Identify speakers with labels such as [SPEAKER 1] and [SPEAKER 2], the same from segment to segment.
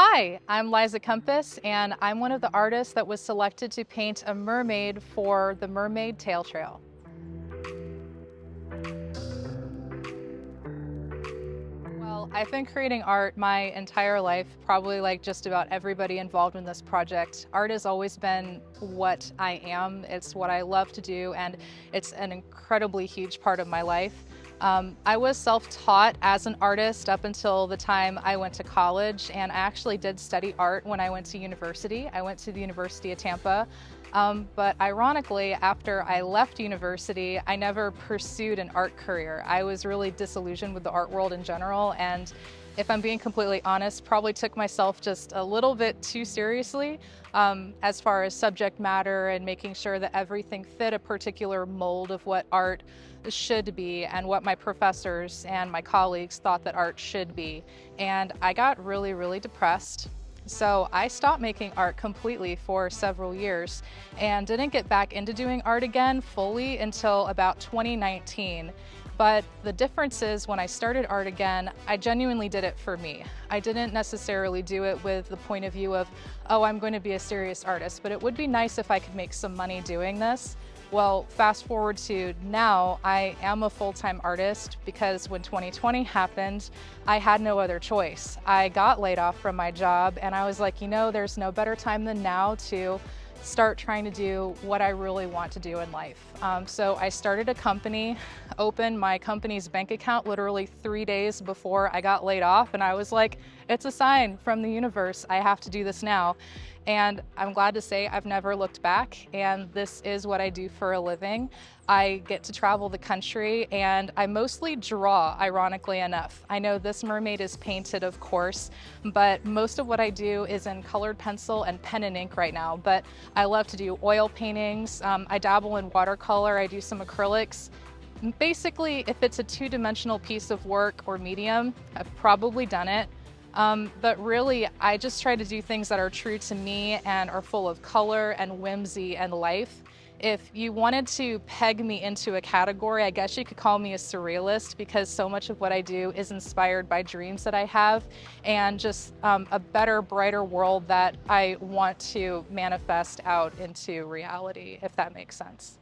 [SPEAKER 1] Hi, I'm Liza Compass, and I'm one of the artists that was selected to paint a mermaid for the Mermaid Tale Trail. Well, I've been creating art my entire life, probably like just about everybody involved in this project. Art has always been what I am. It's what I love to do, and it's an incredibly huge part of my life. I was self-taught as an artist up until the time I went to college, and I actually did study art when I went to university. I went to the University of Tampa. But ironically, after I left university, I never pursued an art career. I was really disillusioned with the art world in general, and if I'm being completely honest, probably took myself just a little bit too seriously as far as subject matter and making sure that everything fit a particular mold of what art should be and what my professors and my colleagues thought that art should be. And I got really, really depressed. So I stopped making art completely for several years and didn't get back into doing art again fully until about 2019. But the difference is when I started art again, I genuinely did it for me. I didn't necessarily do it with the point of view of, oh, I'm going to be a serious artist, but it would be nice if I could make some money doing this. Well, fast forward to now, I am a full-time artist because when 2020 happened, I had no other choice. I got laid off from my job and I was like, you know, there's no better time than now to start trying to do what I really want to do in life. So I started a company, opened my company's bank account literally 3 days before I got laid off, and I was like, it's a sign from the universe, I have to do this now. And I'm glad to say I've never looked back, and this is what I do for a living. I get to travel the country and I mostly draw, ironically enough. I know this mermaid is painted, of course, but most of what I do is in colored pencil and pen and ink right now. But I love to do oil paintings. I dabble in watercolor. I do some acrylics. Basically, if it's a two-dimensional piece of work or medium, I've probably done it. But really, I just try to do things that are true to me and are full of color and whimsy and life. If you wanted to peg me into a category, I guess you could call me a surrealist because so much of what I do is inspired by dreams that I have and just a better, brighter world that I want to manifest out into reality, if that makes sense.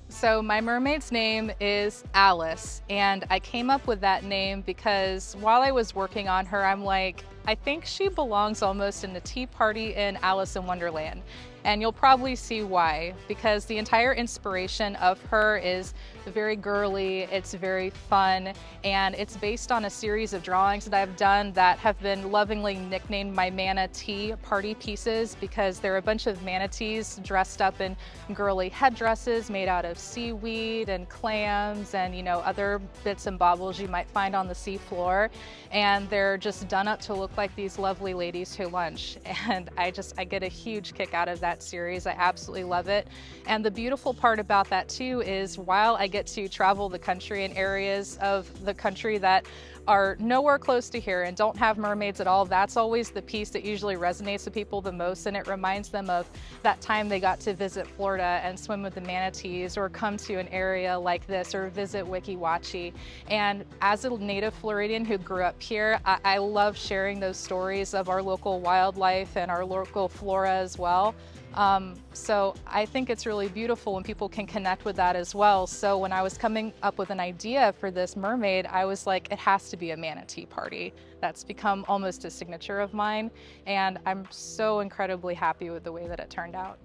[SPEAKER 1] So my mermaid's name is Alice, and I came up with that name because while I was working on her, I'm like, I think she belongs almost in a tea party in Alice in Wonderland. And you'll probably see why, because the entire inspiration of her is very girly, it's very fun, and it's based on a series of drawings that I've done that have been lovingly nicknamed my manatee party pieces because they're a bunch of manatees dressed up in girly headdresses made out of seaweed and clams and, you know, other bits and baubles you might find on the seafloor. And they're just done up to look like these lovely ladies who lunch. And I get a huge kick out of that series. I absolutely love it. And the beautiful part about that too is while I get to travel the country in areas of the country that are nowhere close to here and don't have mermaids at all, that's always the piece that usually resonates with people the most, and it reminds them of that time they got to visit Florida and swim with the manatees or come to an area like this or visit Weeki Wachee. And as a native Floridian who grew up here, I love sharing those stories of our local wildlife and our local flora as well. So I think it's really beautiful when people can connect with that as well. So when I was coming up with an idea for this mermaid, I was like, it has to be a manatee party. That's become almost a signature of mine, and I'm so incredibly happy with the way that it turned out.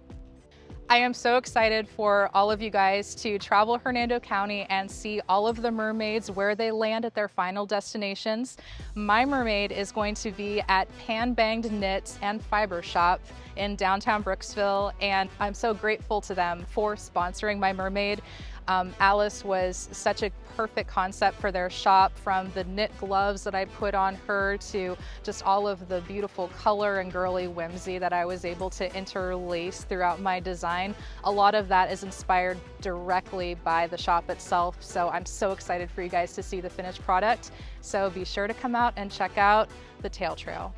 [SPEAKER 1] I am so excited for all of you guys to travel Hernando County and see all of the mermaids where they land at their final destinations. My mermaid is going to be at Pan Banged Knits and Fiber Shop in downtown Brooksville, and I'm so grateful to them for sponsoring my mermaid. Alice was such a perfect concept for their shop, from the knit gloves that I put on her to just all of the beautiful color and girly whimsy that I was able to interlace throughout my design. A lot of that is inspired directly by the shop itself, so I'm so excited for you guys to see the finished product. So be sure to come out and check out the Tale Trail.